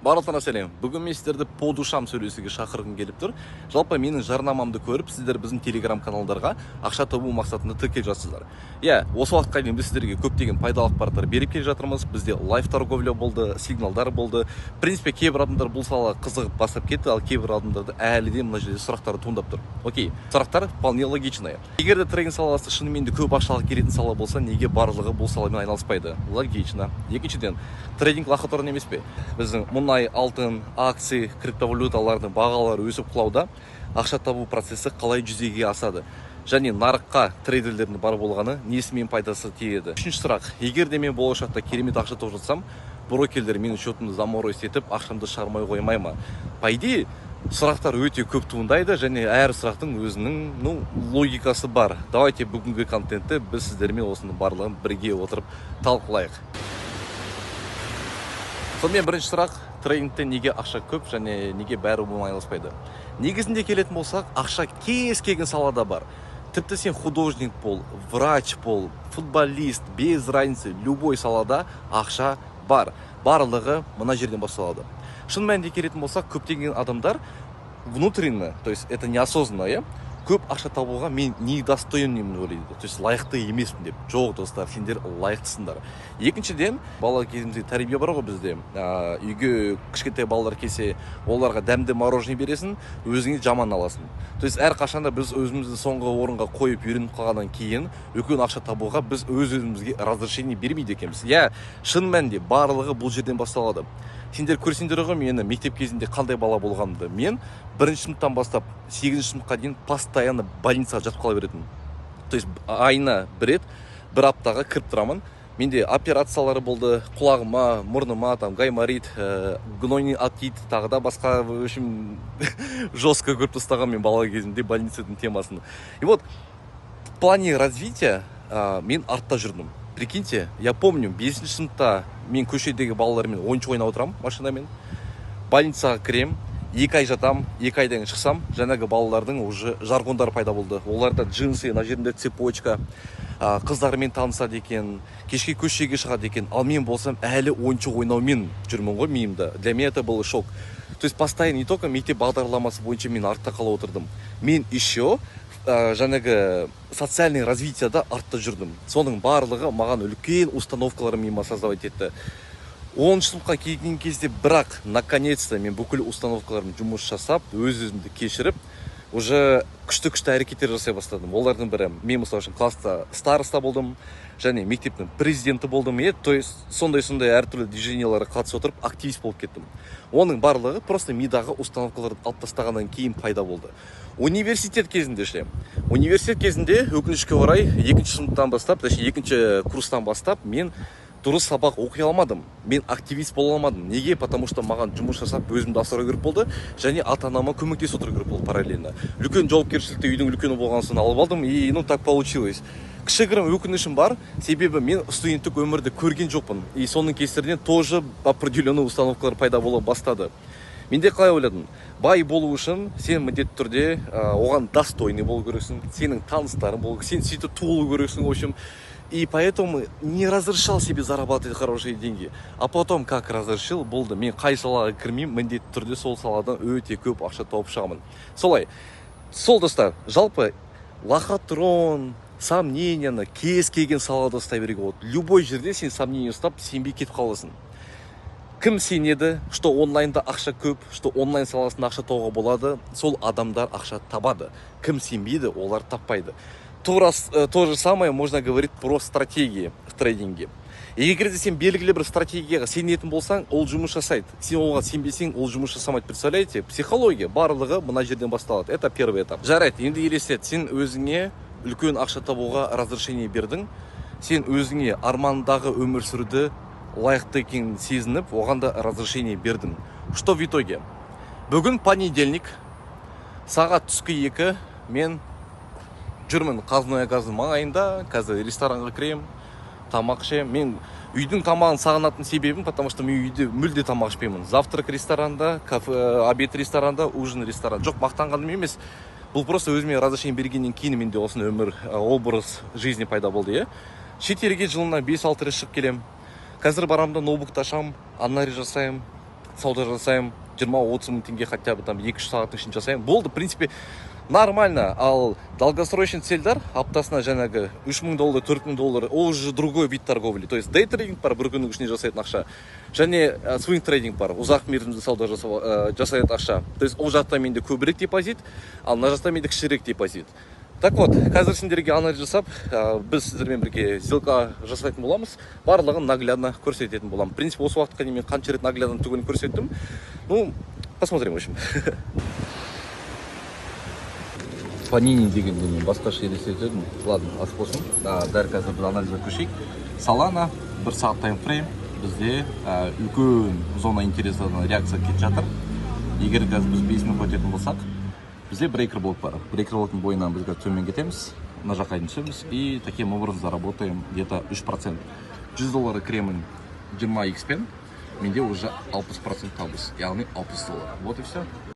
Барлықтарыңа сәлем. Бүгін мен сіздерді по душам сөйлесуге шақырғым келіп тұр. Жалпы менің жарнамамды көріп, сіздер біздің телеграм каналдарға ақша табу мақсатында тіркеліп жатсыздар. Осы уақытқа дейін біз сіздерге көптеген пайдалы ақпараттар беріп келе жатырмыз. Бізде лайв торговля болды, сигналдар болды. В принципе, кейбір адамдар бұл салаға қызығып басып кетті, ал кейбір адамдарды әлі де мына жерде сұрақтар туындап тұр. Окей, сұрақтар вполне логичные. Егер де трейдинг саласы шынымен де көп ақшаға келетін сала болса, неге барлығы бұл саламен айналыспайды? Логично. Екіншіден, трейдинг лохотрон емес пе? Біздің мұнай, алтын, акции, криптовалюталардың бағалары өсіп құлауда, ақша табу процесі қалай жүзеге асады? Және нарыққа трейдерлердің бар болғаны несімен пайдасы тиеді? Үшінші сұрақ, егер де мен болашақта керемет ақша тауып жатсам, брокерлер менің счетымды заморозить етіп, ақшамды шығармай қоймай ма? По идее, сұрақтар өте көп туындайды, және әр сұрақтың өзінің логикасы бар. Давайте бүгінгі контентті біз сіздермен осының барлығын бірге отырып талқылайық. Сонымен бірінші сұрақ, трейдингте неге ақша көп және неге бәрі бұны айналыспайды? Негізінде келетін болсақ, ақша кез келген салада бар. Тіпті сен художник бол, врач бол, футболист, без разницы, любой салада ақша бар. Барлығы мына жерден басталады. Шын мәнінде келетін болсақ, көптеген адамдар внутренне, то есть это неосознанно, көп ақша табуға мен недостоин деймін ойлайды. То есть лайықты емеспін деп. Жоқ, достар, сендер лайықтысыңдар. Екіншіден, бала кезімізде тәрбие бар ғой бізде. Үйге кішкентай балалар келсе, оларға дәмді мороженое бересің, өзіңе жаман аласың. То есть әрқашанда біз өзімізді соңғы орынға қойып үйреніп қалғаннан кейін, үлкен ақша табуға біз өзімізге разрешение бермейді екенбіз. Шын мәнінде барлығы бұл жерден басталады. Сендер көрсеңдер ғой, мені мектеп кезінде қандай бала болғанымды. Мен 1-ші сыныптан бастап 8-ші сыныпқа дейін постоянно больницаға жатып қала беретінмін. То есть айына бір рет, бір аптаға кіріп тұрамын. Менде операциялары болды, құлағыма, мұрныма, гайморит, гнойный отит, тағы да басқа, в общем, жестко көріп тастаған мен бала кезімде больницаның темасын. И вот, в плане развития мен артта жүрдім. Прикиньте, я помню, 5-ші сыныпта мен көшедегі балалармен ойыншық ойнап отырамын машинамен. Больницаға кірем, 2 ай жатам, 2 айдан шықсам, жаңағы балалардың уже жаргондар пайда болды. Оларда джинсы, на жерінде цепочка, қыздармен танысады екен, кешке көшеге шығады екен. Ал мен болсам әлі ойыншық ойнаумен жүрмін ғой миымда. Для меня это был шок. То есть постоянно не только мектеп бағдарламасы бойынша мен артта қала отырдым. Мен еще жаңағы социальный развитияда артта жүрдім. Соның барлығы маған үлкен установкалар миыма создавать етті. 10-ші сыныпқа келген кезде бірақ наконец-то мен бүкіл установкаларым жұмыс жасап, өз-өзімді кешіріп, уже күшті әрекеттер жасай бастадым. Олардың бірі, мен мысалы үшін класста староста болдым, және мектептің президенті болдым. То есть сондай әртүрлі движенияларға қатысып отырып, активист болып кеттім. Оның барлығы просто мидағы установкаларды алып тастағаннан кейін пайда болды. Университет кезінде өкінішке орай 2-ші сыныптан бастап, 2-ші курстан бастап мен дұрыс сабақ оқи алмадым. Мен активист бола алмадым. Неге? Потому что маған жұмыс жасап өзімді асырау керек болды, және ата-анама көмектесіп отыру керек болды параллельно. Үлкен жауапкершілікті үйдің үлкені болған соң алып алдым, и так получилось. Кішігірім өкінішім бар, себебі мен студенттік өмірді көрген жоқпын. И соның кесірінен тоже определенный установкалар пайда бола бастады. Менде қалай ойладым? Бай болу үшін сен міндетті түрде оған достойный болу керексің, сенің таныстарың болу, сен сөйтіп туылу керексің, в общем. И поэтому не разрешал себе зарабатывать хорошие деньги. А потом, как разрешил, болды. Мен қай салаға кірмеймін, міндетті түрде сол саладан өте көп ақша тауып шығамын. Солай. Сол достар, жалпы лохотрон, сомненияны кез келген салада ұстай беруге болады. Любой жерде сен сомнение ұстап, сенбей кетіп қаласың. Кім сенеді, что онлайнда ақша көп, что онлайн саласында ақша тауға болады, сол адамдар ақша табады. Кім сенбейді, олар таппайды. То же самое можно говорить про стратегии в трейдинге. Егер де сен белгілі бір стратегияға сенетін болсаң, ол жұмыс жасайды. Сен оған сенбесең, ол жұмыс жасамайды. Представляете? Психология барлығы мына жерден басталады. Это первый этап. Жарайды, енді елестет, сен өзіңе үлкен ақша табуға разрешение бердің. Сен өзіңе армандағы өмір сүруді лайықты екенін сезініп, оған да разрешение бердің. Что в итоге? Бүгін понедельник, сағат түскі 2 мен жүрмін Қазмұнайгаздың маңайында, қазір ресторанға кірем, тамақ ішем. Мен үйдің тамағын сағынатын себебім, потому что мен үйде мүлде тамақ ішпеймін. Завтрак ресторанда, обед ресторанда, ужин ресторан. Жоқ, мақтанғаным емес. Бұл просто өзіме разрешение бергеннен кейін менде осындай өмір, образ жизни пайда болды. Шет елге жылына 5-6 рет шығып келем. Қазір барамда ноутбукты ашам, анализ жасайым, сауда жасаймын, 20-30 мың теңге хотя бы там 2-3 сағаттың ішінде жасаймын. Болды, в принципе, нормально. Ал долгосрочный цельдар аптасына жаңағы $3,000, $4,000, ол уже другой вид торговли. То есть day трейдинг бар, бір күннің ішінде жасайтын ақша. Және swing трейдинг бар, ұзақ мерзімді сауда жасайтын ақша. То есть ол жақта менде көбірек депозит, ал мына жақта менде кішірек депозит. Так вот, қазір сендерге анализ жасап, біз сіздермен бірге сделка жасайтын боламыз. Барлығын наглядно көрсететін болам. В принципе, осы уақытқа дейін мен қанша рет наглядно түгелін көрсеттім. Ну, посмотрим, в общем. Панини дегенде басқаша елестетедім. Ладно, ас болсын. Дәл қазір біз анализға көшейік. Solana 1 сағат таймфрейм. Бізде үлкен зона интересадан реакция кетіп жатыр. Егер қазір біз 5 минут өтетін болсақ, бізде брейкер болып бар. Брейкер болатын бойынан біз төмен кетеміз, мына жаққа түсеміз и таким образом заработаем где-то 3%. $100 кіремін 20x пен, менде уже 60% табыс, яғни $60. Вот и все.